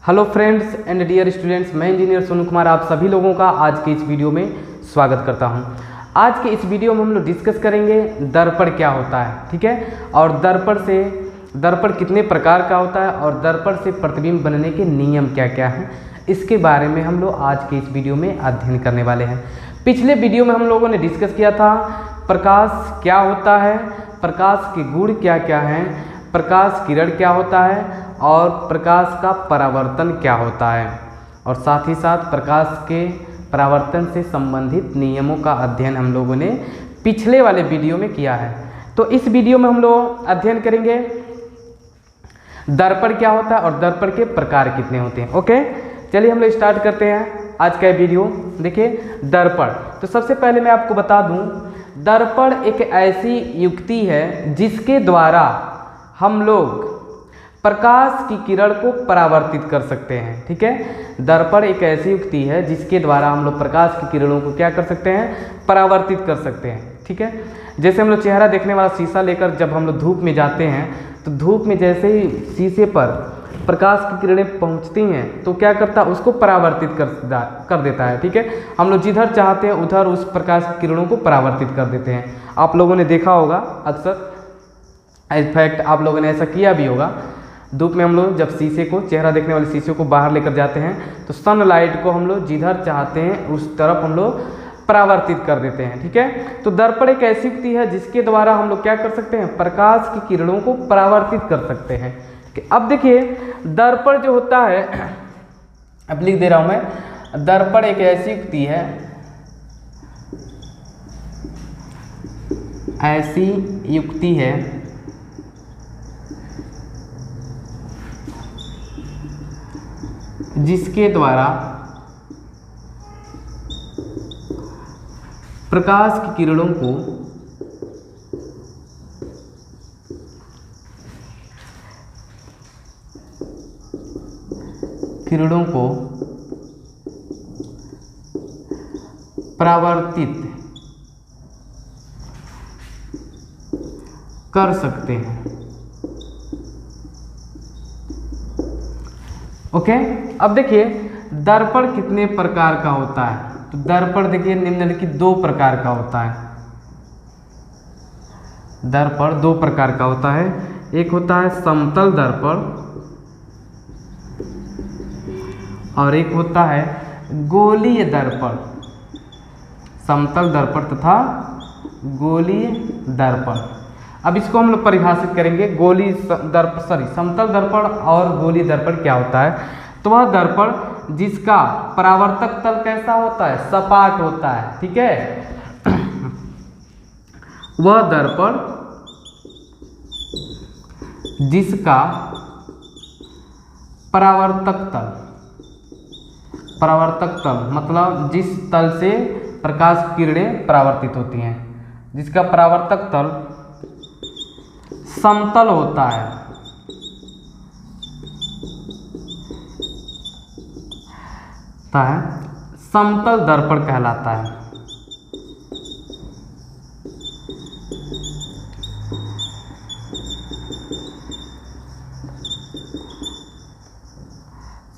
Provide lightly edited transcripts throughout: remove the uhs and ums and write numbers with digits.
Hello friends and dear students, मैं engineer Sonu Kumar आप सभी लोगों का आज के इस वीडियो में स्वागत करता हूं। आज के इस वीडियो में हम लोग डिस्कस करेंगे दर्पण क्या होता है, ठीक है, और दर्पण कितने प्रकार का होता है और दर्पण से प्रतिबिंब बनने के नियम क्या क्या हैं, इसके बारे में हम लोग आज के इस वीडियो में अध्ययन करने वाले हैं। पिछले वीडियो में हम लोगों ने डिस्कस किया था प्रकाश क्या होता है, प्रकाश के गुण क्या क्या हैं, प्रकाश किरण क्या होता है और प्रकाश का परावर्तन क्या होता है, और साथ ही साथ प्रकाश के परावर्तन से संबंधित नियमों का अध्ययन हम लोगों ने पिछले वाले वीडियो में किया है। तो इस वीडियो में हम लोग अध्ययन करेंगे दर्पण क्या होता है और दर्पण के प्रकार कितने होते हैं। ओके, चलिए हम लोग स्टार्ट करते हैं आज का वीडियो। देखिए दर्पण, तो सबसे पहले मैं आपको बता दूं दर्पण एक ऐसी युक्ति है जिसके द्वारा हम लोग प्रकाश की किरण को परावर्तित कर सकते हैं। ठीक है, दर्पण एक ऐसी युक्ति है जिसके द्वारा हम लोग प्रकाश की किरणों को क्या कर सकते हैं, परावर्तित कर सकते हैं। ठीक है, जैसे हम लोग चेहरा देखने वाला शीशा लेकर जब हम लोग धूप में जाते हैं तो धूप में जैसे ही शीशे पर प्रकाश की किरणें पहुंचती हैं तो क्या करता है, उसको परावर्तित कर देता है। ठीक है, हम लोग जिधर चाहते हैं उधर उस प्रकाश की किरणों को परावर्तित कर देते हैं। आप लोगों ने देखा होगा अक्सर, इनफैक्ट आप लोगों ने ऐसा किया भी होगा। धूप में हम लोग जब शीशे को, चेहरा देखने वाले शीशे को बाहर लेकर जाते हैं तो सनलाइट को हम लोग जिधर चाहते हैं उस तरफ हम लोग परावर्तित कर देते हैं। ठीक है, तो दर्पण एक ऐसी युक्ति है जिसके द्वारा हम लोग क्या कर सकते हैं, प्रकाश की किरणों को परावर्तित कर सकते हैं। अब देखिए दर्पण जो होता है, अब लिख दे रहा हूं मैं, दर्पण एक ऐसी युक्ति है, ऐसी युक्ति है जिसके द्वारा प्रकाश की किरणों को परावर्तित कर सकते हैं। ओके, अब देखिए दर्पण कितने प्रकार का होता है। तो दर्पण देखिए निम्नलिखित दो प्रकार का होता है। दर्पण दो प्रकार का होता है, एक होता है समतल दर्पण और एक होता है गोलीय दर्पण। समतल दर्पण तथा गोलीय दर्पण। अब इसको हम लोग परिभाषित करेंगे। समतल दर्पण और गोलीय दर्पण क्या होता है, तो वह दर्पण जिसका परावर्तक तल कैसा होता है, सपाट होता है। ठीक है, वह दर्पण जिसका परावर्तक तल मतलब जिस तल से प्रकाश की किरणें परावर्तित होती हैं, जिसका परावर्तक तल समतल होता है, समतल दर्पण कहलाता है।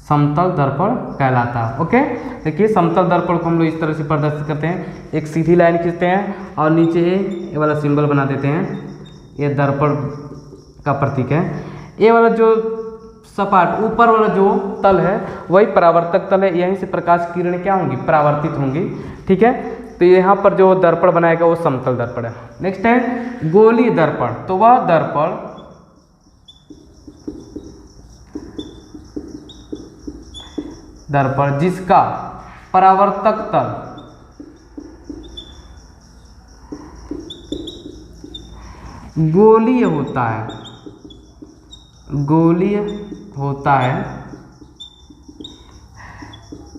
समतल दर्पण कहलाता है। ओके, देखिए समतल दर्पण को हम लोग इस तरह से प्रदर्शित करते हैं। एक सीधी लाइन खींचते हैं और नीचे ये वाला सिंबल बना देते हैं, ये दर्पण का प्रतीक है। ये वाला जो सपाट ऊपर वाला जो तल है वही परावर्तक तल है, यहीं से प्रकाश की किरणें क्या होंगी, परावर्तित होंगी। ठीक है, तो यहाँ पर जो दर्पण बनाएगा वो समतल दर्पण है। नेक्स्ट है गोलीय दर्पण। तो वह दर्पण जिसका परावर्तक तल गोलीय होता है,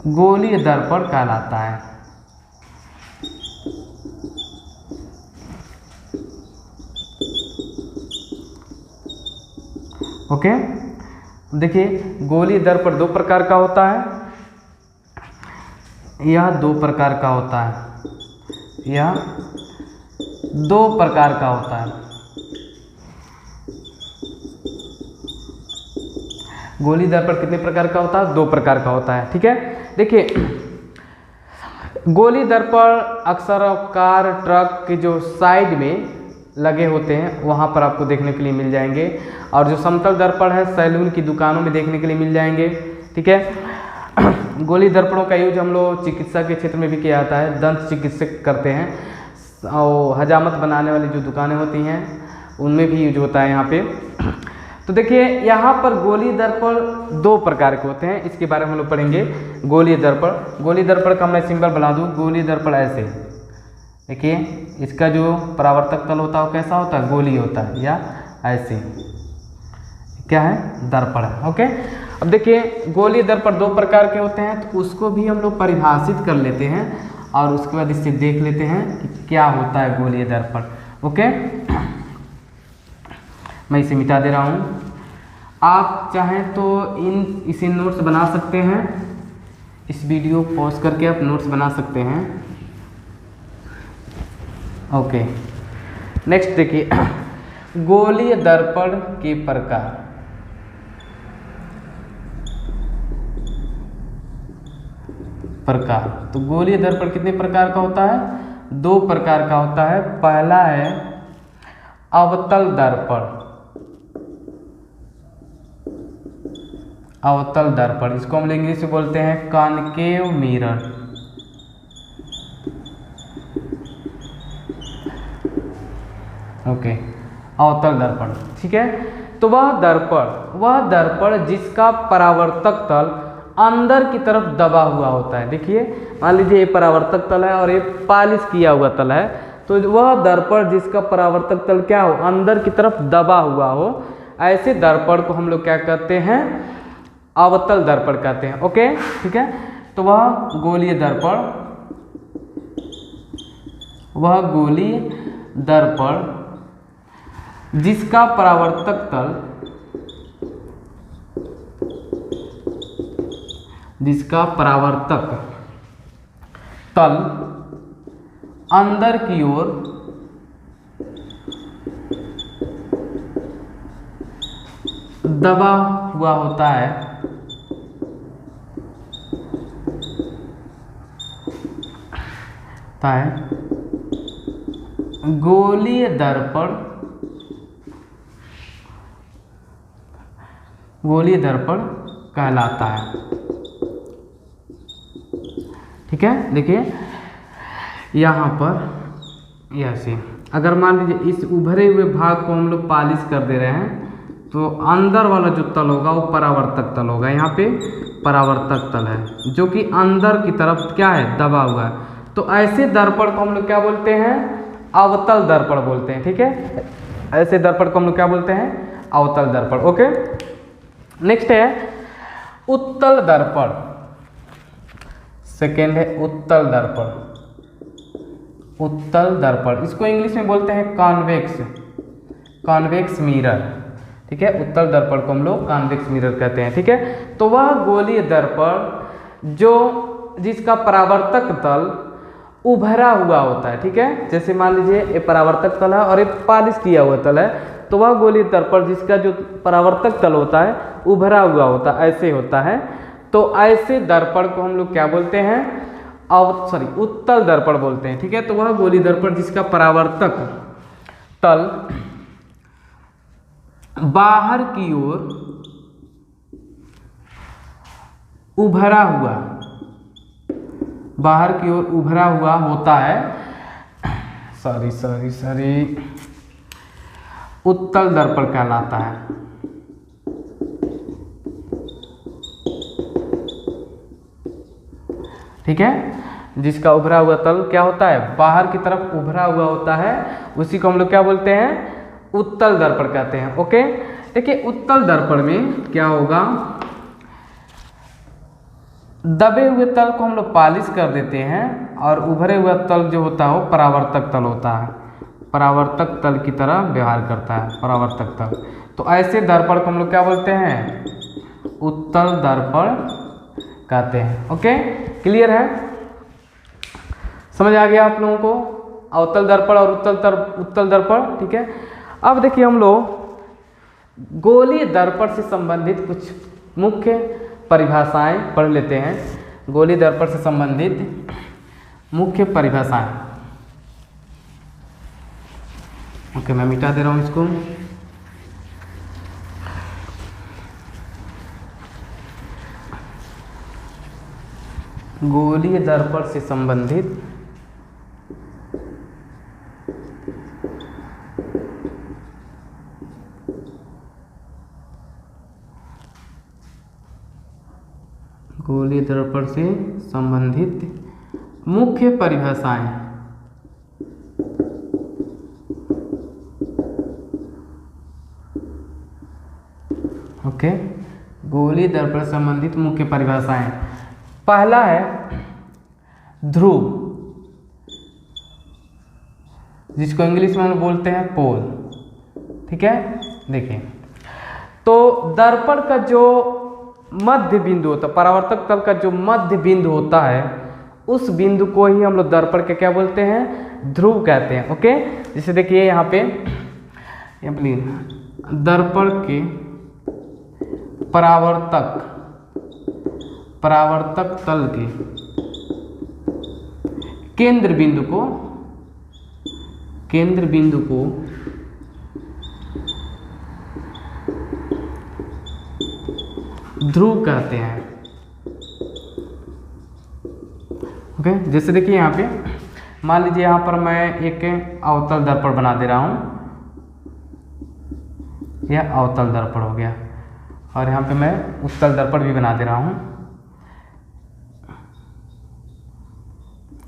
गोलीय दर्पण कहलाता है। ओके, देखिए गोलीय दर्पण दो प्रकार का होता है, यह दो प्रकार का होता है, यह दो प्रकार का होता है। गोलीय दर्पण कितने प्रकार का होता है? 2 प्रकार का होता है। ठीक है, देखिए गोलीय दर्पण अक्सर कार ट्रक के जो साइड में लगे होते हैं वहाँ पर आपको देखने के लिए मिल जाएंगे, और जो समतल दर्पण है सैलून की दुकानों में देखने के लिए मिल जाएंगे। ठीक है, गोलीय दर्पणों का यूज हम लोग चिकित्सा के क्षेत्र में भी किया जाता है, दंत चिकित्सक करते हैं, और हजामत बनाने वाली जो दुकानें होती हैं उनमें भी यूज होता है यहाँ पे। तो देखिए यहाँ पर गोलीय दर्पण 2 प्रकार के होते हैं, इसके बारे में हम लोग पढ़ेंगे। गोलीय दर्पण का मैं सिंबल बना दूँ। गोलीय दर्पण ऐसे, देखिए इसका जो परावर्तक तल होता है वो कैसा होता है? गोलीय होता है, या ऐसे क्या है? दर्पण है। ओके, अब देखिए गोलीय दर्पण 2 प्रकार के होते हैं, तो उसको भी हम लोग परिभाषित कर लेते हैं और उसके बाद इससे देख लेते हैं कि क्या होता है गोलीय दर्पण। ओके, मैं इसे मिटा दे रहा हूँ। आप चाहें तो इसे नोट्स बना सकते हैं, इस वीडियो पॉज करके आप नोट्स बना सकते हैं। ओके, नेक्स्ट देखिए गोलीय दर्पण के प्रकार। तो गोलीय दर्पण कितने प्रकार का होता है? 2 प्रकार का होता है। पहला है अवतल दर्पण। अवतल दर्पण, इसको हम इंग्लिश में बोलते हैं कॉनकेव मिरर। ओके, अवतल दर्पण। ठीक है, तो वह दर्पण जिसका परावर्तक तल अंदर की तरफ दबा हुआ होता है। देखिए मान लीजिए ये परावर्तक तल है और ये पॉलिश किया हुआ तल है, तो वह दर्पण जिसका परावर्तक तल क्या हो? अंदर की तरफ दबा हुआ हो, ऐसे दर्पण को हम लोग क्या कहते हैं? अवतल दर्पण कहते हैं। ओके, ठीक है, तो वह गोलीय दर्पण जिसका परावर्तक तल अंदर की ओर दबा हुआ होता है, गोलीय दर्पण कहलाता है। ठीक है, देखिए यहाँ पर ऐसे अगर मान लीजिए इस उभरे हुए भाग को हम लोग पॉलिश कर दे रहे हैं, तो अंदर वाला जो तल होगा वो परावर्तक तल होगा। यहाँ पे परावर्तक तल है जो कि अंदर की तरफ क्या है? दबा हुआ है। तो ऐसे दर्पण को हम लोग क्या बोलते हैं? अवतल दर्पण बोलते हैं। ठीक है, ऐसे दर्पण को हम लोग क्या बोलते हैं? अवतल दर्पण। ओके, नेक्स्ट है उत्तल दर्पण। सेकेंड है उत्तल दर्पण। इसको इंग्लिश में बोलते हैं कॉन्वेक्स मिरर। ठीक है, उत्तल दर्पण को हम लोग कॉन्वेक्स मिरर कहते हैं। ठीक है, तो वह गोलीय दर्पण जिसका परावर्तक तल उभरा हुआ होता है। ठीक है, जैसे मान लीजिए ये परावर्तक तल है और ये पॉलिश किया हुआ तल है, तो वह गोलीय दर्पण जिसका जो परावर्तक तल होता है उभरा हुआ होता है, ऐसे होता है। तो ऐसे दर्पण को हम लोग क्या बोलते हैं? उत्तल दर्पण बोलते हैं। ठीक है, तो वह गोलीय दर्पण जिसका परावर्तक तल बाहर की ओर उभरा हुआ होता है। उत्तल दर्पण कहलाता है। ठीक है, जिसका उभरा हुआ तल क्या होता है? बाहर की तरफ उभरा हुआ होता है, उसी को हम लोग क्या बोलते हैं? उत्तल दर्पण कहते हैं। ओके, देखिए उत्तल दर्पण में क्या होगा? दबे हुए तल को हम लोग पॉलिश कर देते हैं और उभरे हुआ तल जो होता है वो परावर्तक तल होता है, परावर्तक तल की तरह व्यवहार करता है, परावर्तक तल। तो ऐसे दर्पण को हम लोग क्या बोलते हैं? उत्तल दर्पण कहते हैं। ओके, क्लियर है? समझ आ गया आप लोगों को अवतल दर्पण और उत्तल दर्पण? ठीक है, अब देखिए हम लोग गोलीय दर्पण से संबंधित कुछ मुख्य परिभाषाएं पढ़ लेते हैं। गोलीय दर्पण से संबंधित मुख्य परिभाषाएं। ओके, मैं मिटा दे रहा हूँ इसको। गोलीय दर्पण से संबंधित गोलीय दर्पण से संबंधित मुख्य परिभाषाएं। ओके, गोलीय दर्पण से संबंधित मुख्य परिभाषाएं। पहला है ध्रुव, जिसको इंग्लिश में हम बोलते हैं पोल। ठीक है, देखिए तो दर्पण का जो मध्य बिंदु होता है, परावर्तक तल का जो मध्य बिंदु होता है, उस बिंदु को ही हम लोग दर्पण के क्या बोलते हैं, ध्रुव कहते हैं। ओके, जैसे देखिए यहाँ पे दर्पण के परावर्तक तल के केंद्र बिंदु को ध्रुव कहते हैं। ओके, जैसे देखिए यहाँ पे मान लीजिए यहाँ पर मैं एक अवतल दर्पण बना दे रहा हूँ, यह अवतल दर्पण हो गया, और यहाँ पे मैं उत्तल दर्पण भी बना दे रहा हूँ,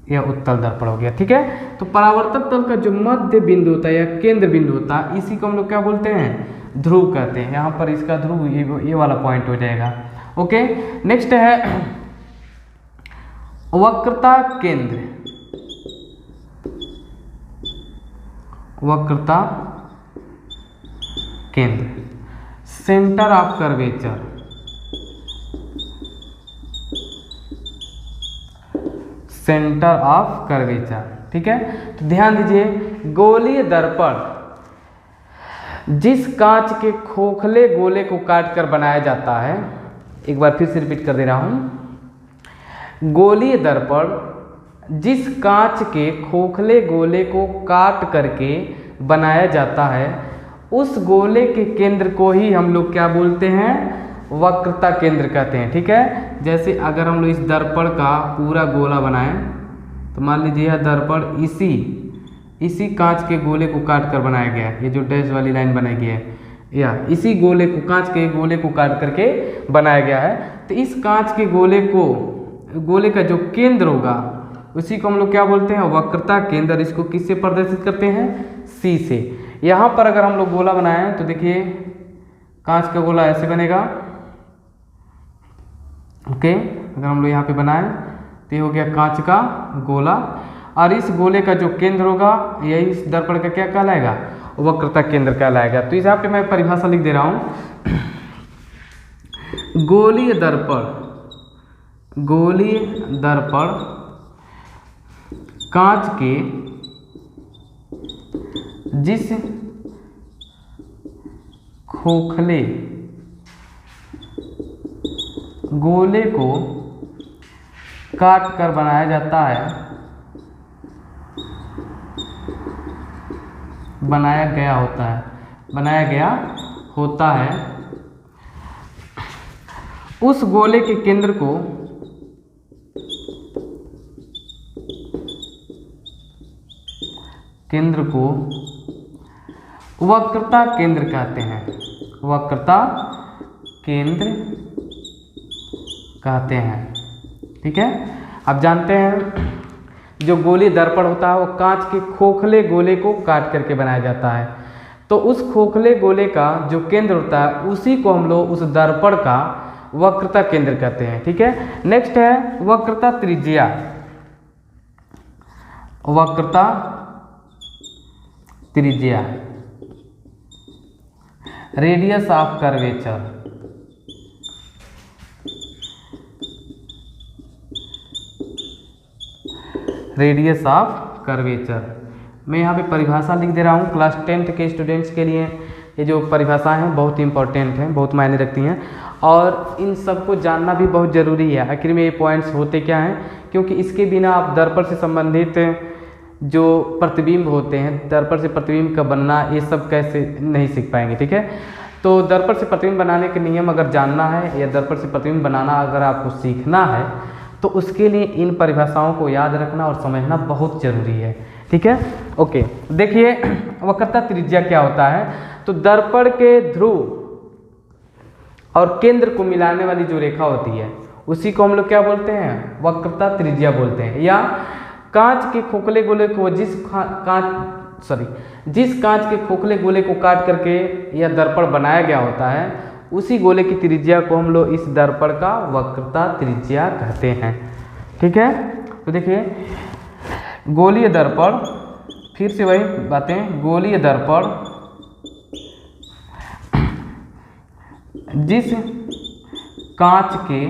यह उत्तल दर्पण हो गया। ठीक है, तो परावर्तक तल का जो मध्य बिंदु होता है या केंद्र बिंदु होता है, इसी को हम लोग क्या बोलते हैं, ध्रुव कहते हैं। यहाँ पर इसका ध्रुव ये वाला पॉइंट हो जाएगा। ओके, नेक्स्ट है वक्रता केंद्र। वक्रता केंद्र, centre of curvature. Centre of curvature. ठीक है, तो ध्यान दीजिए, गोलीय दर्पण जिस कांच के खोखले गोले को काटकर बनाया जाता है, एक बार फिर से रिपीट कर दे रहा हूं, गोलीय दर्पण जिस कांच के खोखले गोले को काट करके बनाया जाता है, उस गोले के केंद्र को ही हम लोग क्या बोलते हैं, वक्रता केंद्र कहते हैं। ठीक है, जैसे अगर हम लोग इस दर्पण का पूरा गोला बनाएं, तो मान लीजिए यह दर्पण इसी कांच के गोले को काट कर बनाया गया है। ये जो डैश वाली लाइन बनाई गई है, या इसी गोले को, कांच के गोले को काट करके बनाया गया है। तो इस कांच के गोले का जो केंद्र होगा, उसी को हम लोग क्या बोलते हैं, वक्रता केंद्र। इसको किससे प्रदर्शित करते हैं, सी से। यहाँ पर अगर हम लोग गोला बनाएं तो देखिए कांच का गोला ऐसे बनेगा। ओके, अगर हम लोग यहाँ पे बनाएं तो ये हो गया कांच का गोला, और इस गोले का जो केंद्र होगा, यही इस दर्पण का क्या कहलाएगा, वक्रता केंद्र कहलाएगा। तो यहाँ पे मैं परिभाषा लिख दे रहा हूँ, गोलीय दर्पण कांच के जिस खोखले गोले को काट कर बनाया जाता है, बनाया गया होता है, उस गोले के केंद्र को वक्रता केंद्र कहते हैं। वक्रता केंद्र कहते हैं। ठीक है, अब जानते हैं जो गोलीय दर्पण होता है वो कांच के खोखले गोले को काट करके बनाया जाता है। तो उस खोखले गोले का जो केंद्र होता है, उसी को हम लोग उस दर्पण का वक्रता केंद्र कहते हैं। ठीक है, नेक्स्ट है वक्रता त्रिज्या। वक्रता त्रिज्या, radius of curvature. Radius of curvature, मैं यहाँ पे परिभाषा लिख दे रहा हूँ। क्लास 10th के स्टूडेंट्स के लिए ये जो परिभाषाएं हैं बहुत ही इंपॉर्टेंट हैं, बहुत मायने रखती हैं। और इन सबको जानना भी बहुत ज़रूरी है। आखिर में ये पॉइंट्स होते क्या हैं, क्योंकि इसके बिना आप दर्पण से संबंधित जो प्रतिबिंब होते हैं, दर्पण से प्रतिबिंब का बनना, ये सब कैसे नहीं सीख पाएंगे। ठीक है, तो दर्पण से प्रतिबिंब बनाने के नियम अगर जानना है या दर्पण से प्रतिबिंब बनाना अगर आपको सीखना है तो उसके लिए इन परिभाषाओं को याद रखना और समझना बहुत ज़रूरी है। ठीक है, ओके। देखिए वक्रता त्रिज्या क्या होता है, तो दर्पण के ध्रुव और केंद्र को मिलाने वाली जो रेखा होती है उसी को हम लोग क्या बोलते हैं, वक्रता त्रिज्या बोलते हैं। या कांच के खोखले गोले को जिस कांच के खोखले गोले को काट करके यह दर्पण बनाया गया होता है उसी गोले की त्रिज्या को हम लोग इस दर्पण का वक्रता त्रिज्या कहते हैं। ठीक है, तो देखिए गोलीय दर्पण, फिर से वही बातें, गोलीय दर्पण जिस कांच के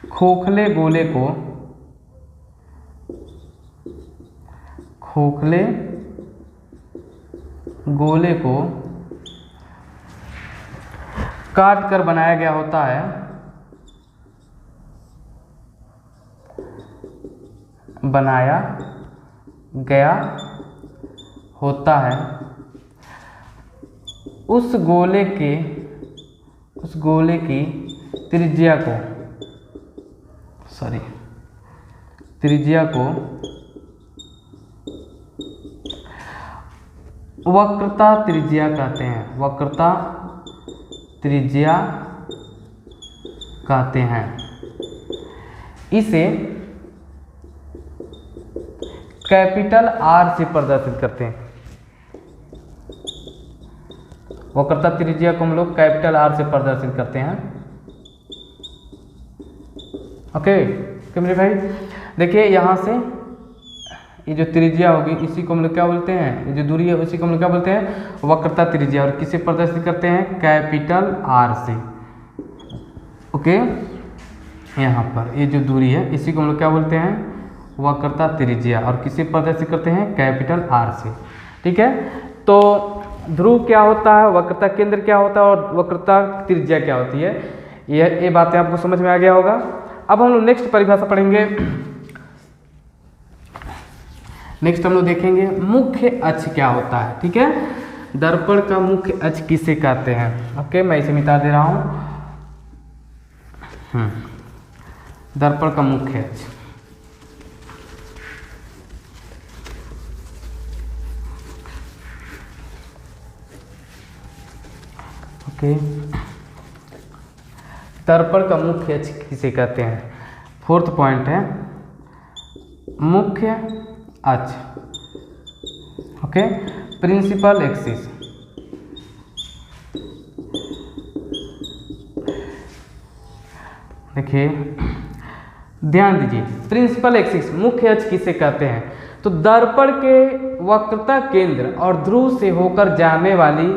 खोखले गोले को काट कर बनाया गया होता है, उस गोले की त्रिज्या को वक्रता त्रिज्या कहते हैं, वक्रता त्रिज्या कहते हैं। इसे कैपिटल आर से प्रदर्शित करते हैं, वक्रता त्रिज्या को हम लोग कैपिटल आर से प्रदर्शित करते हैं। ओके मेरे भाई, देखिए यहाँ से ये जो त्रिज्या होगी इसी को हम लोग क्या बोलते हैं, ये जो दूरी है उसी को हम लोग क्या बोलते हैं, वक्रता त्रिज्या। और किसे प्रदर्शित करते हैं, कैपिटल आर से। ओके, यहाँ पर ये जो दूरी है इसी को हम लोग क्या बोलते हैं, वक्रता त्रिज्या। और किसे प्रदर्शित करते हैं, कैपिटल आर से। ठीक है, तो ध्रुव क्या होता है, वक्रता केंद्र क्या होता है और वक्रता त्रिज्या क्या होती है, ये बातें आपको समझ में आ गया होगा। अब हम लोग नेक्स्ट परिभाषा पढ़ेंगे। नेक्स्ट हम लोग देखेंगे मुख्य अक्ष क्या होता है। ठीक है, दर्पण का मुख्य अक्ष किसे कहते हैं। ओके, मैं इसे मिटा दे रहा हूं। दर्पण का मुख्य अक्ष, ओके, दर्पण का मुख्य अक्ष किसे कहते हैं। फोर्थ पॉइंट है मुख्य अक्ष। Okay, principal axis. देखिए ध्यान दीजिए, प्रिंसिपल एक्सिस मुख्य अक्ष किसे कहते हैं, तो दर्पण के वक्रता केंद्र और ध्रुव से होकर जाने वाली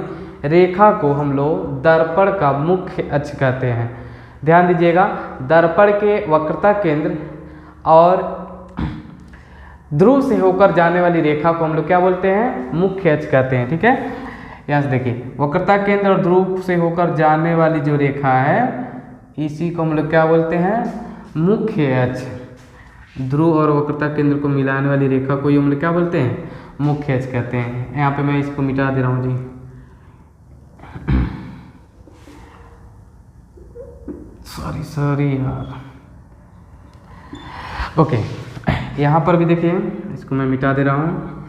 रेखा को हम लोग दर्पण का मुख्य अक्ष कहते हैं। ध्यान दीजिएगा, दर्पण के वक्रता केंद्र और ध्रुव से होकर जाने वाली रेखा को हम लोग क्या बोलते हैं, मुख्य अक्ष कहते हैं। ठीक है, यहाँ से देखिए वक्रता केंद्र और ध्रुव से होकर जाने वाली जो रेखा है इसी को हम लोग क्या बोलते हैं, मुख्य अक्ष। ध्रुव और वक्रता केंद्र को मिलाने वाली रेखा को हम लोग क्या बोलते हैं, मुख्य अक्ष कहते हैं। यहाँ पे मैं इसको मिटा दे रहा हूँ जी। सॉरी यार। ओके, यहाँ पर भी देखिए इसको मैं मिटा दे रहा हूँ,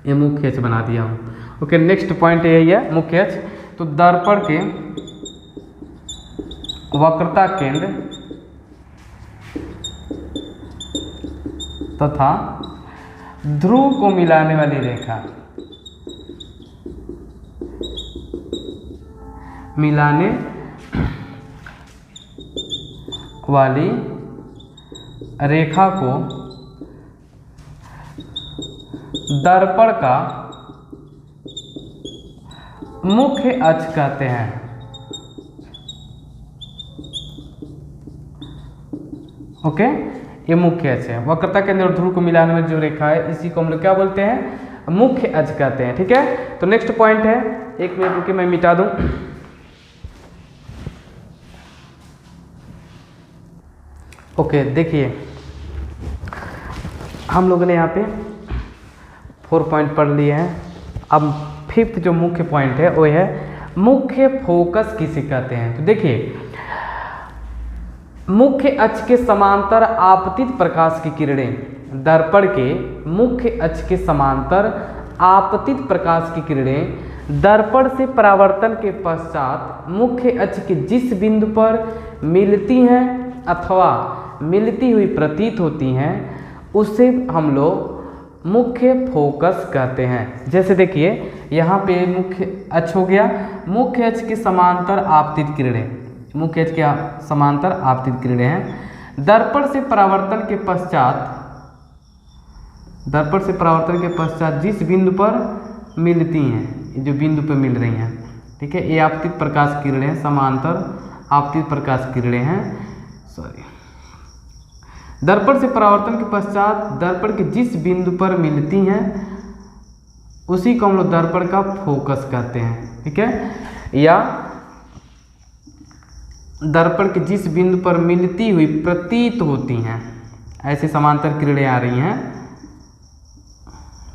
ये मुख्य अक्ष बना दिया हूँ। ओके, नेक्स्ट पॉइंट यही है मुख्य अक्ष। तो दर्पण के वक्रता केंद्र तथा ध्रुव को मिलाने वाली रेखा, मिलाने वाली रेखा को दर्पण का मुख्य अक्ष कहते हैं। ओके, ये मुख्य अक्ष है। वक्रता केंद्र और ध्रुव को मिलाने में जो रेखा है इसी को हम लोग क्या बोलते हैं, मुख्य अक्ष कहते हैं। ठीक है, तो नेक्स्ट पॉइंट है, एक मिनट रुकिए मैं मिटा दूं। ओके, देखिए हम लोगों ने यहाँ पे 4 पॉइंट पढ़ लिए हैं। अब 5th जो मुख्य पॉइंट है वो है मुख्य फोकस किसे कहते हैं। तो देखिए, मुख्य अक्ष के समांतर आपतित प्रकाश की किरणें, दर्पण के मुख्य अक्ष के समांतर आपतित प्रकाश की किरणें दर्पण से परावर्तन के पश्चात मुख्य अक्ष के जिस बिंदु पर मिलती हैं अथवा मिलती हुई प्रतीत होती हैं उसे हम लोग मुख्य फोकस कहते हैं। जैसे देखिए यहाँ पे मुख्य अक्ष हो गया, मुख्य अक्ष के समांतर आपतित किरणें, मुख्य अक्ष के समांतर आपतित किरणें हैं दर्पण से परावर्तन के पश्चात, दर्पण से परावर्तन के पश्चात जिस बिंदु पर मिलती हैं, जो बिंदु पर मिल रही हैं, ठीक है, ये आपतित प्रकाश किरणें हैं, समांतर आपतित प्रकाश किरणें हैं, सॉरी, दर्पण से परावर्तन के पश्चात दर्पण के जिस बिंदु पर मिलती हैं उसी को हम लोग दर्पण का फोकस कहते हैं, ठीक है, या दर्पण के जिस बिंदु पर मिलती हुई प्रतीत होती हैं, ऐसे समांतर किरणें आ रही हैं,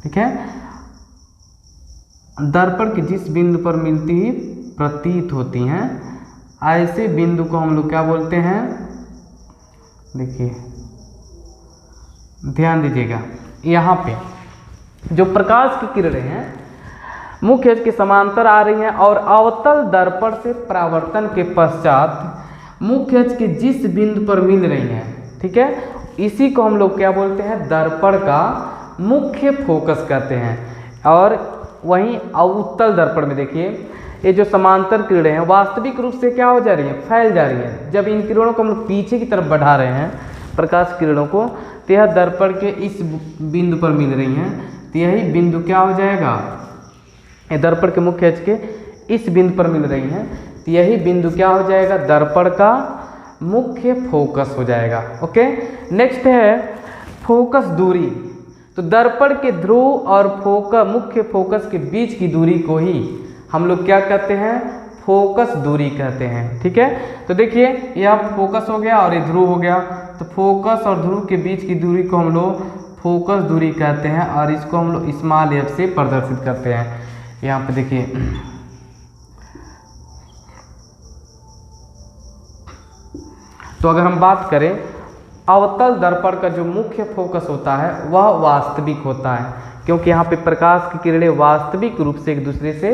ठीक है, दर्पण के जिस बिंदु पर मिलती हुई प्रतीत होती हैं ऐसे बिंदु को हम लोग क्या बोलते हैं। देखिए ध्यान दीजिएगा, यहाँ पे जो प्रकाश की किरणें हैं मुख्य अक्ष के समांतर आ रही हैं और अवतल दर्पण से परावर्तन के पश्चात मुख्य अक्ष के जिस बिंदु पर मिल रही हैं, ठीक है, इसी को हम लोग क्या बोलते हैं, दर्पण का मुख्य फोकस कहते हैं। और वहीं अवतल दर्पण में देखिए ये जो समांतर किरणें हैं वास्तविक रूप से क्या हो जा रही हैं, फैल जा रही हैं। जब इन किरणों को हम लोग पीछे की तरफ बढ़ा रहे हैं, प्रकाश किरणों को, तो यह दर्पण के इस बिंदु पर मिल रही हैं, तो यही बिंदु क्या हो जाएगा, ये दर्पण के मुख्य अक्ष के इस बिंदु पर मिल रही हैं, तो यही बिंदु क्या हो जाएगा, दर्पण का मुख्य फोकस हो जाएगा। ओके, नेक्स्ट है फोकस दूरी। तो दर्पण के ध्रुव और मुख्य फोकस के बीच की दूरी को ही हम लोग क्या कहते हैं, फोकस दूरी कहते हैं, ठीक है। तो देखिए यह फोकस हो गया और ये ध्रुव हो गया, तो फोकस और ध्रुव के बीच की दूरी को हम लोग फोकस दूरी कहते हैं और इसको हम लोग स्मॉल एफ से प्रदर्शित करते हैं। यहाँ पे देखिए तो अगर हम बात करें अवतल दर्पण का जो मुख्य फोकस होता है वह वास्तविक होता है, क्योंकि यहाँ पे प्रकाश की किरणें वास्तविक रूप से एक दूसरे से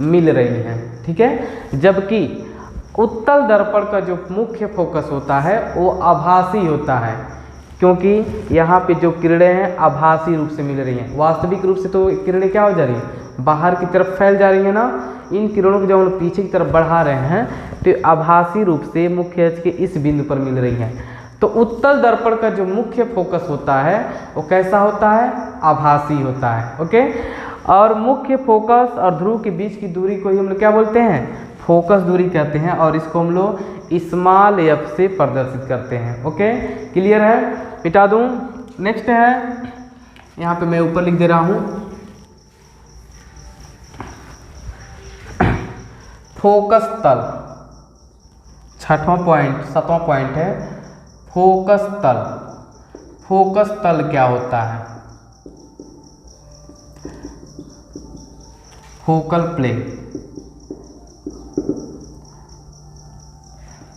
मिल रही हैं, ठीक है। जबकि उत्तल दर्पण का जो मुख्य फोकस होता है वो आभासी होता है, क्योंकि यहाँ पे जो किरणें हैं आभासी रूप से मिल रही हैं। वास्तविक रूप से तो किरणें क्या हो जा रही हैं, बाहर की तरफ फैल जा रही है ना। इन किरणों को जब हम पीछे की तरफ बढ़ा रहे हैं तो आभासी रूप से मुख्य अक्ष के इस बिंदु पर मिल रही हैं। तो उत्तल दर्पण का जो मुख्य फोकस होता है वो कैसा होता है, आभासी होता है। ओके, और मुख्य फोकस और ध्रुव के बीच की दूरी को ही हम लोग क्या बोलते हैं, फोकस दूरी कहते हैं, और इसको हम लोग स्मॉल एफ से प्रदर्शित करते हैं। ओके, क्लियर है, मिटा दूं। नेक्स्ट है, यहाँ पे मैं ऊपर लिख दे रहा हूँ, फोकस तल। 7वां पॉइंट है फोकस तल। फोकस तल क्या होता है, फोकल प्लेन।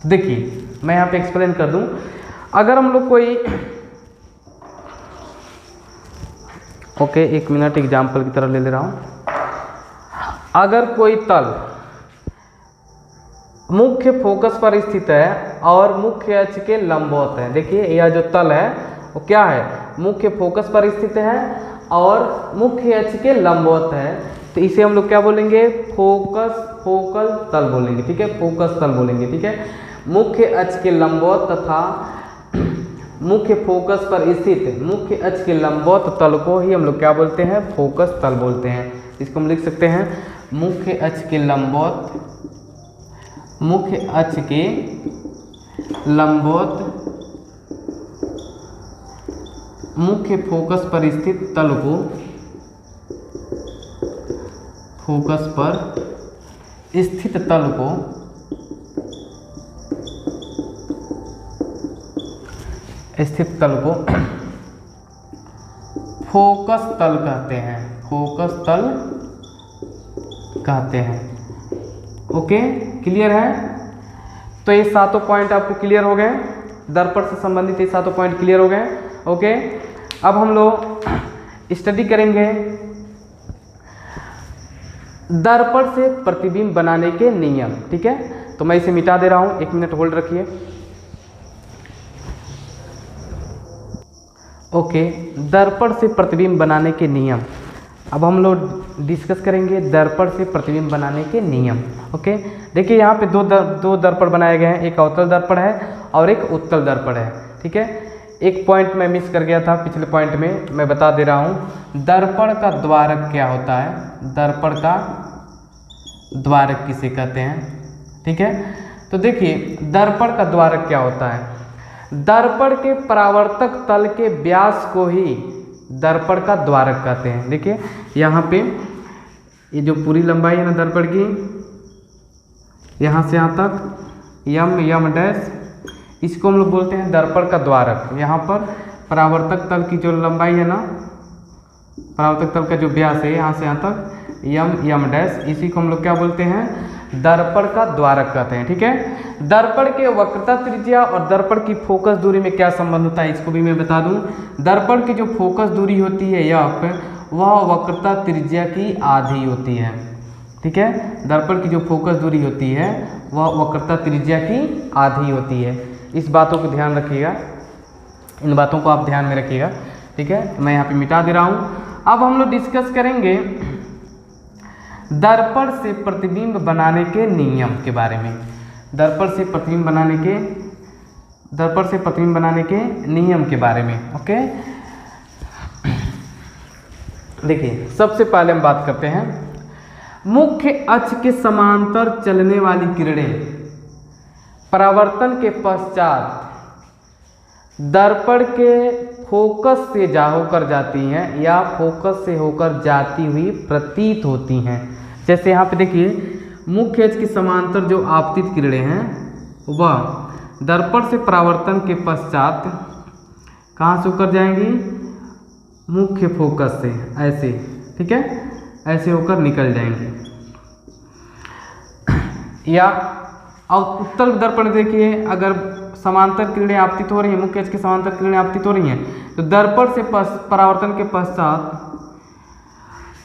देखिए मैं यहाँ पे एक्सप्लेन कर दूं, अगर हम लोग कोई एक मिनट एग्जाम्पल की तरह ले रहा हूं। अगर कोई तल मुख्य फोकस पर स्थित है और मुख्य अक्ष के लंबवत है, देखिए यह जो तल है वो क्या है, मुख्य फोकस पर स्थित है और मुख्य अक्ष के लंबवत है, तो इसे हम लोग क्या बोलेंगे, फोकल तल बोलेंगे, ठीक है, फोकस तल बोलेंगे, ठीक है। मुख्य अक्ष के लंबवत तथा मुख्य फोकस पर स्थित मुख्य अक्ष के लंबवत तल को ही हम लोग क्या बोलते हैं, फोकस तल बोलते हैं। इसको हम लिख सकते हैं मुख्य अक्ष के लंबवत, मुख्य अक्ष के लंबवत मुख्य फोकस पर स्थित तल को फोकस पर स्थित तल को स्थित तल को फोकस तल कहते हैं, फोकस तल कहते हैं। ओके, क्लियर है? तो ये सातों पॉइंट आपको क्लियर हो गए, दर्पण से संबंधित ये सातों पॉइंट क्लियर हो गए। ओके, अब हम लोग स्टडी करेंगे दर्पण से प्रतिबिंब बनाने के नियम। ठीक है, तो मैं इसे मिटा दे रहा हूं, 1 मिनट होल्ड रखिए। ओके, दर्पण से प्रतिबिंब बनाने के नियम। अब हम लोग डिस्कस करेंगे दर्पण से प्रतिबिंब बनाने के नियम। ओके, देखिए यहाँ पे दो दर्पण बनाए गए हैं, एक अवतल दर्पण है और एक उत्तल दर्पण है। ठीक है, एक पॉइंट मैं मिस कर गया था पिछले पॉइंट में, मैं बता दे रहा हूँ। दर्पण का द्वारक क्या होता है? दर्पण का द्वारक किसे कहते हैं? ठीक है, तो देखिए दर्पण का द्वारक क्या होता है? दर्पण के परावर्तक तल के व्यास को ही दर्पण का द्वारक कहते हैं। देखिए यहाँ पे ये जो पूरी लंबाई है ना दर्पण की, यहाँ से यहाँ तक यम डैश, इसको हम लोग बोलते हैं दर्पण का द्वारक। यहाँ पर परावर्तक तल की जो लंबाई है ना, परावर्तक तल का जो व्यास है यहाँ से यहाँ तक यम डैश, इसी को हम लोग क्या बोलते हैं? दर्पण का द्वारक कहते हैं। ठीक है, दर्पण के वक्रता त्रिज्या और दर्पण की फोकस दूरी में क्या संबंध होता है, इसको भी मैं बता दूं। दर्पण की जो फोकस दूरी होती है एफ, वह वक्रता त्रिज्या की आधी होती है। ठीक है, दर्पण की जो फोकस दूरी होती है वह वक्रता त्रिज्या की आधी होती है। इस बातों को ध्यान रखिएगा, इन बातों को आप ध्यान में रखिएगा। ठीक है, मैं यहाँ पे मिटा दे रहा हूँ। अब हम लोग डिस्कस करेंगे दर्पण से प्रतिबिंब बनाने के नियम के बारे में। दर्पण से प्रतिबिंब बनाने के नियम के बारे में। ओके, देखिए सबसे पहले हम बात करते हैं मुख्य अक्ष के समांतर चलने वाली किरणें परावर्तन के पश्चात दर्पण के फोकस से होकर जाती हैं या फोकस से होकर जाती हुई प्रतीत होती हैं। जैसे यहाँ पे देखिए मुख्य अक्ष के समांतर जो आपतित किरणें हैं वह दर्पण से परावर्तन के पश्चात कहाँ से होकर जाएंगी? मुख्य फोकस से, ऐसे। ठीक है, ऐसे होकर निकल जाएंगे। या अब उत्तल दर्पण देखिए, अगर समांतर किरणें आपतित हो रही हैं, मुख्य अक्ष के समांतर किरणें आपतित हो रही हैं, तो दर्पण से परावर्तन के पश्चात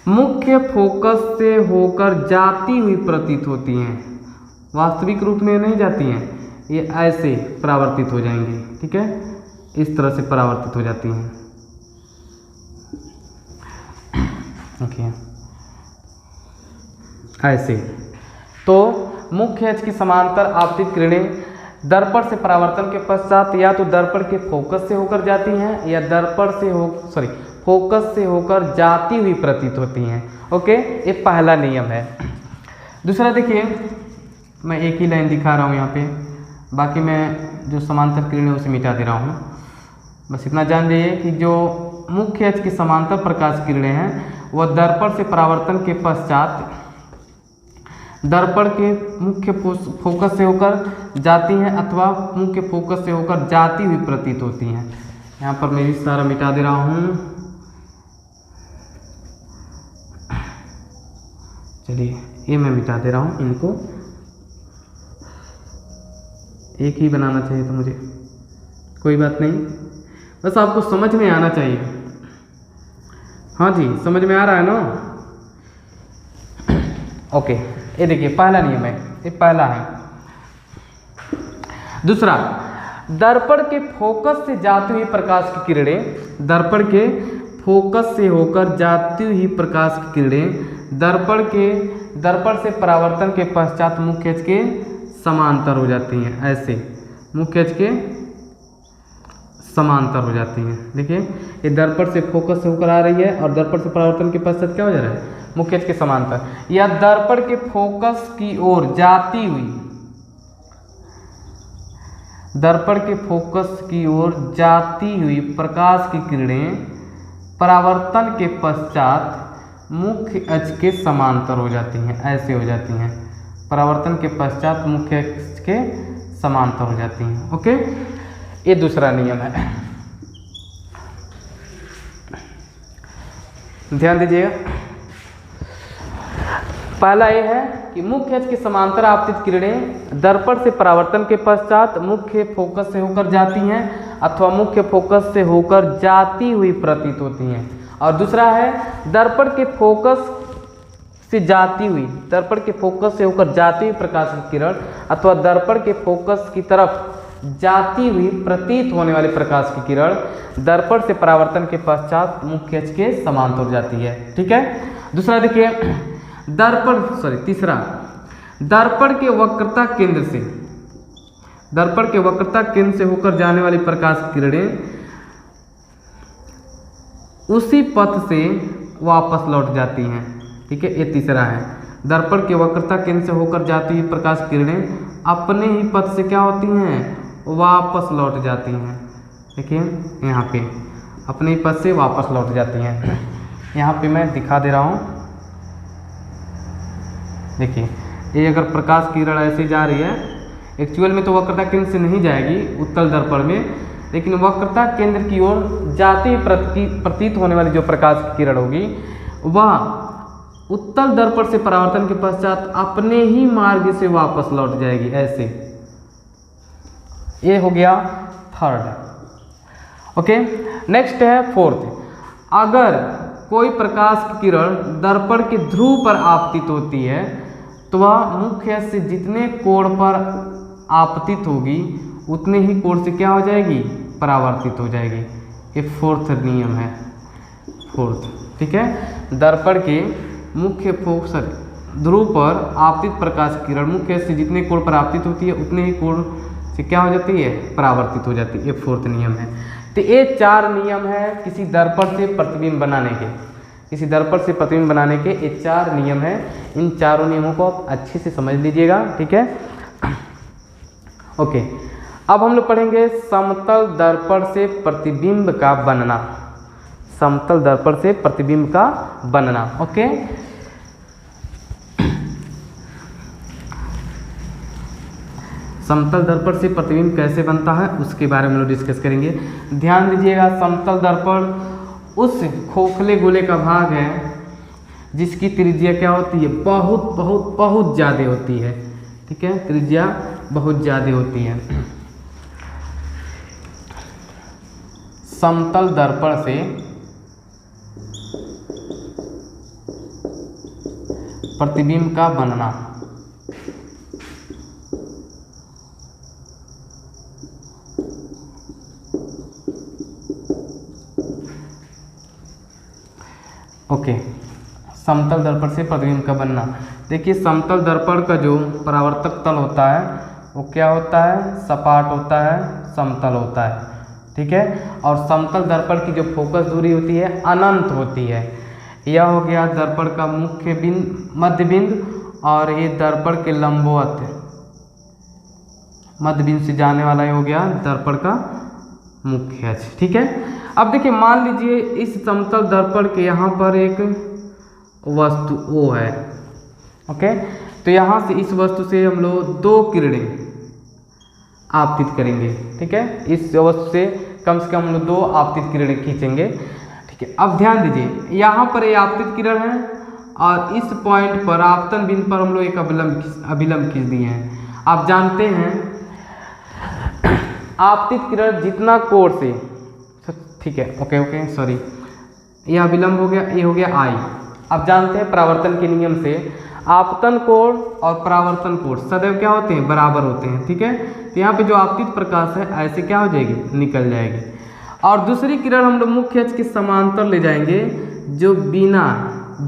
मुख्य फोकस से होकर जाती हुई प्रतीत होती हैं। वास्तविक रूप में नहीं जाती हैं, ये ऐसे परावर्तित हो जाएंगी। ठीक है, इस तरह से परावर्तित हो जाती हैं। ओके, ऐसे। तो मुख्य अक्ष की समांतर आपतित किरणें दर्पण से परावर्तन के पश्चात या तो दर्पण के फोकस से होकर जाती हैं या फोकस से होकर जाती हुई प्रतीत होती हैं। ओके, ये पहला नियम है। दूसरा देखिए, मैं एक ही लाइन दिखा रहा हूँ यहाँ पे, बाकी मैं जो समांतर किरणें उसे मिटा दे रहा हूँ। बस इतना जान जाइए कि जो मुख्य अक्ष की समांतर प्रकाश किरणें हैं वह दर्पण से परावर्तन के पश्चात दर्पण के मुख्य फोकस से होकर जाती हैं अथवा मुख्य फोकस से होकर जाती हुई प्रतीत होती हैं। यहाँ पर मैं भी सारा मिटा दे रहा हूँ। चलिए ये मैं मिटा दे रहा हूँ, इनको एक ही बनाना चाहिए था मुझे, कोई बात नहीं, बस आपको समझ में आना चाहिए। हाँ जी, समझ में आ रहा है ना? ओके, ये देखिए पहला नियम है, ये पहला है। दूसरा, दर्पण के फोकस से जाती हुई प्रकाश की किरणें, दर्पण के फोकस से होकर जाती हुई प्रकाश की किरणें दर्पण से परावर्तन के पश्चात मुख्य अक्ष के समांतर हो जाती हैं। ऐसे मुख्य अक्ष के समांतर हो जाती हैं। देखिए ये दर्पण से फोकस से होकर आ रही है और दर्पण से परावर्तन के पश्चात क्या हो जा रहा है? मुख्य अक्ष के समांतर। या दर्पण के फोकस की ओर जाती हुई, दर्पण के फोकस की ओर जाती हुई प्रकाश की किरणें परावर्तन के पश्चात मुख्य अक्ष के समांतर हो जाती हैं। ऐसे हो जाती हैं, परावर्तन के पश्चात मुख्य अक्ष के समांतर हो जाती हैं। ओके, ये दूसरा नियम है। ध्यान दीजिएगा। पहला ये है कि मुख्य अक्ष की समांतर आपतित किरणें दर्पण से परावर्तन के पश्चात मुख्य फोकस से होकर जाती हैं अथवा मुख्य फोकस से होकर जाती हुई प्रतीत होती हैं। और दूसरा है दर्पण के फोकस से जाती हुई, दर्पण के फोकस से होकर जाती हुई प्रकाश की किरण अथवा दर्पण के फोकस की तरफ जाती हुई प्रतीत होने वाली प्रकाश की किरण दर्पण से परावर्तन के पश्चात मुख्य अक्ष के समांतर जाती है। ठीक है। दूसरा देखिए तीसरा दर्पण के वक्रता केंद्र से, दर्पण के वक्रता केंद्र से होकर जाने वाली प्रकाश की किरणें उसी पथ से वापस लौट जाती हैं। ठीक है, ये तीसरा है। दर्पण के वक्रता केंद्र से होकर जाती हुई प्रकाश की किरणें अपने ही पथ से क्या होती हैं, वापस लौट जाती हैं। देखिए यहाँ पे अपने ही पथ से वापस लौट जाती हैं। यहाँ पे मैं दिखा दे रहा हूँ। देखिए ये अगर प्रकाश की किरण ऐसे जा रही है, एक्चुअल में तो वक्रता केंद्र से नहीं जाएगी उत्तल दर्पण में, लेकिन वक्रता केंद्र की ओर जाती हुई प्रतीत होने वाली जो प्रकाश की किरण होगी वह उत्तल दर्पण से परावर्तन के पश्चात अपने ही मार्ग से वापस लौट जाएगी ऐसे। ये हो गया थर्ड। ओके, नेक्स्ट है फोर्थ। अगर कोई प्रकाश की किरण दर्पण के ध्रुव पर आपतित होती है तो वह मुख्य अक्ष से जितने कोण पर आपतित होगी उतने ही कोण से क्या हो जाएगी, परावर्तित हो जाएगी। ये फोर्थ नियम है, फोर्थ। ठीक है, दर्पण के मुख्य फोकस ध्रुव पर आपतित प्रकाश की किरण मुख्य अक्ष से जितने कोण पर आपतित होती है उतने ही कोण से क्या हो जाती है, परावर्तित हो जाती है। ये फोर्थ नियम है। तो ये 4 नियम है किसी दर्पण से प्रतिबिंब बनाने के, किसी दर्पण से प्रतिबिंब बनाने के ये 4 नियम है। इन चारों नियमों को आप अच्छे से समझ लीजिएगा। ठीक है, ओके। अब हम लोग पढ़ेंगे समतल दर्पण से प्रतिबिंब का बनना, समतल दर्पण से प्रतिबिंब का बनना। ओके, समतल दर्पण से प्रतिबिंब कैसे बनता है उसके बारे में हम लोग डिस्कस करेंगे। ध्यान दीजिएगा, समतल दर्पण उस खोखले गोले का भाग है जिसकी त्रिज्या क्या होती है, बहुत बहुत बहुत ज़्यादा होती है। ठीक है, त्रिज्या बहुत ज़्यादा होती है। समतल दर्पण से प्रतिबिंब का बनना। ओके, समतल दर्पण से प्रतिबिंब का बनना। देखिए समतल दर्पण का जो परावर्तक तल होता है वो क्या होता है, सपाट होता है, समतल होता है। ठीक है, और समतल दर्पण की जो फोकस दूरी होती है अनंत होती है। यह हो गया दर्पण का मुख्य बिंदु, मध्य बिंदु, और ये दर्पण के लंबवत मध्य बिंदु से जाने वाला ये हो गया दर्पण का मुख्य अक्ष। ठीक है, अब देखिए मान लीजिए इस समतल दर्पण के यहाँ पर एक वस्तु O है। ओके, तो यहाँ से इस वस्तु से हम लोग 2 किरणें आपतित करेंगे। ठीक है, इस वस्तु से कम हम लोग 2 आपतित किरणें खींचेंगे। ठीक है, अब ध्यान दीजिए यहाँ पर ये आपतित किरण है और इस पॉइंट पर आपतन बिंदु पर हम लोग एक अभिलंब खींच दिए हैं। आप जानते हैं आपतित किरण जितना कोण से, ठीक है, ओके सॉरी, यह अभिलंब हो गया, ये हो गया I। अब जानते हैं परावर्तन के नियम से आपतन कोण और परावर्तन कोण सदैव क्या होते हैं, बराबर होते हैं। ठीक है, तो यहाँ पे जो आपतित प्रकाश है ऐसे क्या हो जाएगी, निकल जाएगी। और दूसरी किरण हम लोग मुख्य अक्ष के समांतर ले जाएंगे जो बिना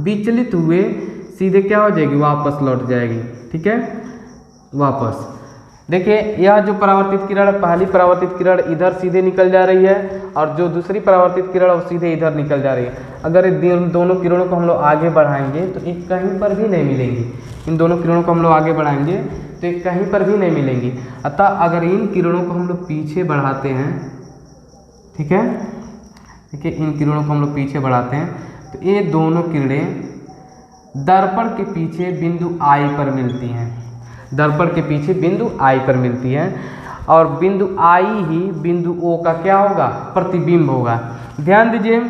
विचलित हुए सीधे क्या हो जाएगी, वापस लौट जाएगी। ठीक है, वापस देखिए यह जो परावर्तित किरण, पहली परावर्तित किरण इधर सीधे निकल जा रही है और जो दूसरी परावर्तित किरण वो सीधे इधर निकल जा रही है। अगर इन दोनों किरणों को हम लोग आगे बढ़ाएंगे तो ये कहीं पर भी नहीं मिलेंगी। इन दोनों किरणों को हम लोग आगे बढ़ाएंगे तो ये कहीं पर भी नहीं मिलेंगी। अतः अगर इन किरणों को हम लोग पीछे बढ़ाते हैं, ठीक है, देखिए इन किरणों को हम लोग पीछे बढ़ाते हैं तो ये दोनों किरणें दर्पण के पीछे बिंदु I पर मिलती हैं। दर्पण के पीछे बिंदु I पर मिलती है और बिंदु I ही बिंदु O का क्या होगा, प्रतिबिंब होगा। ध्यान दीजिए,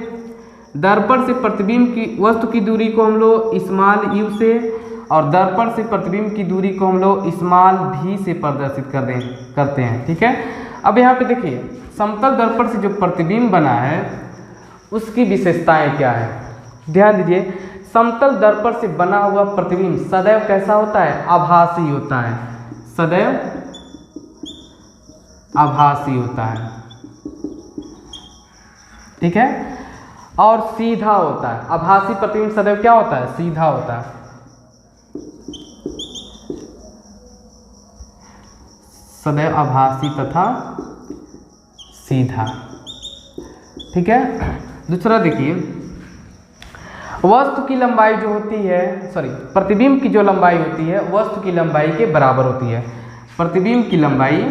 दर्पण से प्रतिबिंब की वस्तु की दूरी को हम लोग स्मॉल यू से और दर्पण से प्रतिबिंब की दूरी को हम लोग स्मॉल भी से प्रदर्शित करते हैं। ठीक है, अब यहाँ पे देखिए समतल दर्पण से जो प्रतिबिंब बना है उसकी विशेषताएं क्या है। ध्यान दीजिए, समतल दर्पण से बना हुआ प्रतिबिंब सदैव कैसा होता है? आभासी होता है, सदैव आभासी होता है। ठीक है, और सीधा होता है। आभासी प्रतिबिंब सदैव क्या होता है? सीधा होता है। सदैव आभासी तथा सीधा। ठीक है, दूसरा देखिए, वस्तु की लंबाई जो होती है, प्रतिबिंब की जो लंबाई होती है वस्तु की लंबाई के बराबर होती है। प्रतिबिंब की लंबाई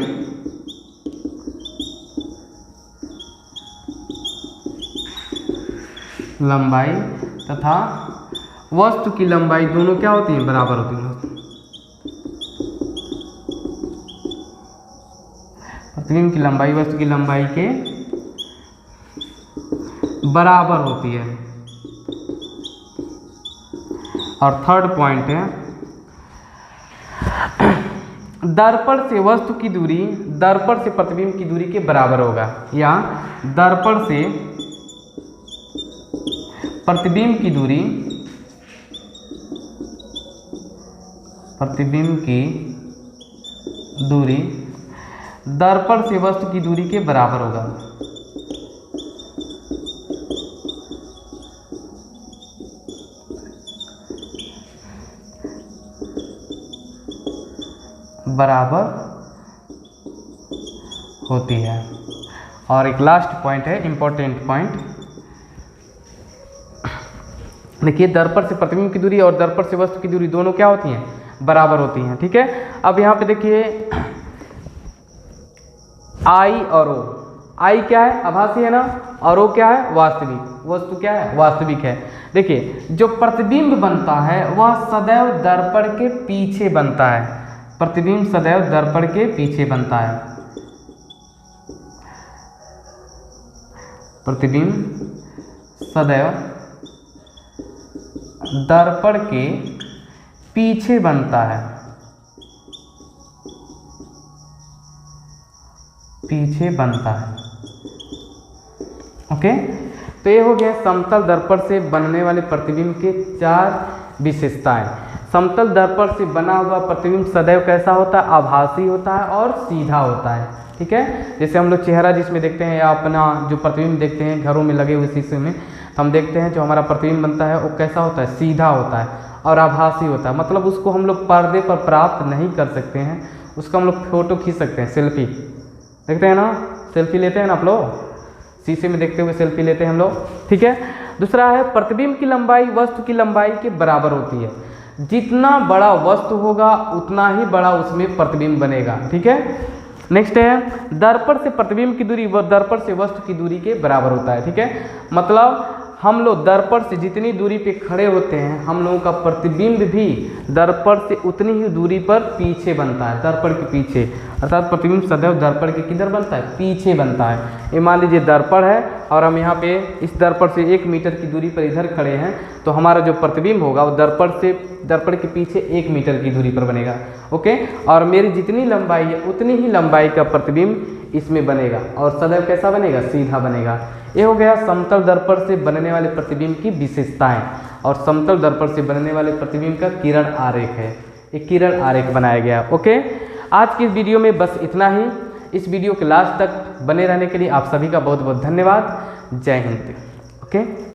तथा वस्तु की लंबाई दोनों क्या होती हैं? बराबर होती हैं। प्रतिबिंब की लंबाई वस्तु की लंबाई के बराबर होती है। और थर्ड पॉइंट है, दर्पण से वस्तु की दूरी दर्पण से प्रतिबिंब की दूरी के बराबर होगा, या दर्पण से प्रतिबिंब की दूरी दर्पण से वस्तु की दूरी के बराबर होगा। बराबर होती है। और एक लास्ट पॉइंट है, इंपॉर्टेंट पॉइंट, देखिए दर्पण से प्रतिबिंब की दूरी और दर्पण से वस्तु की दूरी दोनों क्या होती हैं? बराबर होती हैं। ठीक है, अब यहाँ पे देखिए आई और ओ, आई क्या है? आभासी है ना, और ओ क्या है? वास्तविक। वस्तु क्या है? वास्तविक है। देखिए जो प्रतिबिंब बनता है वह सदैव दर्पण के पीछे बनता है। प्रतिबिंब सदैव दर्पण के पीछे बनता है। प्रतिबिंब सदैव दर्पण के पीछे बनता है, पीछे बनता है। ओके, तो ये हो गया समतल दर्पण से बनने वाले प्रतिबिंब के 4 विशेषताएं। समतल दर्पण से बना हुआ प्रतिबिंब सदैव कैसा होता है? आभासी होता है और सीधा होता है। ठीक है, जैसे हम लोग चेहरा जिसमें देखते हैं या अपना जो प्रतिबिंब देखते हैं घरों में लगे हुए शीशे में, हम देखते हैं जो हमारा प्रतिबिंब बनता है वो कैसा होता है? सीधा होता है और आभासी होता है। मतलब उसको हम लोग पर्दे पर प्राप्त नहीं कर सकते हैं, उसका हम लोग फोटो खींच सकते हैं। सेल्फी देखते हैं ना, सेल्फी लेते हैं ना आप लोग, शीशे में देखते हुए सेल्फी लेते हैं हम लोग। ठीक है, दूसरा है प्रतिबिंब की लंबाई वस्तु की लंबाई के बराबर होती है। जितना बड़ा वस्तु होगा उतना ही बड़ा उसमें प्रतिबिंब बनेगा। ठीक है, नेक्स्ट है दर्पण से प्रतिबिंब की दूरी व दर्पण से वस्तु की दूरी के बराबर होता है। ठीक है, मतलब हम लोग दर्पण से जितनी दूरी पे खड़े होते हैं हम लोगों का प्रतिबिंब भी दर्पण से उतनी ही दूरी पर पीछे बनता है, दर्पण के पीछे। अर्थात प्रतिबिंब सदैव दर्पण के किधर बनता है? पीछे बनता है। ये मान लीजिए दर्पण है और हम यहाँ पे इस दर्पण से 1 मीटर की दूरी पर इधर खड़े हैं, तो हमारा जो प्रतिबिंब होगा वो दर्पण के पीछे 1 मीटर की दूरी पर बनेगा। ओके, और मेरी जितनी लंबाई है उतनी ही लंबाई का प्रतिबिंब इसमें बनेगा और सदैव कैसा बनेगा? सीधा बनेगा। ये हो गया समतल दर्पण से बनने वाले प्रतिबिंब की विशेषताएं। और समतल दर्पण से बनने वाले प्रतिबिंब का किरण आरेख है, एक किरण आरेख बनाया गया। ओके, आज की इस वीडियो में बस इतना ही। इस वीडियो के लास्ट तक बने रहने के लिए आप सभी का बहुत बहुत धन्यवाद। जय हिंद। ओके।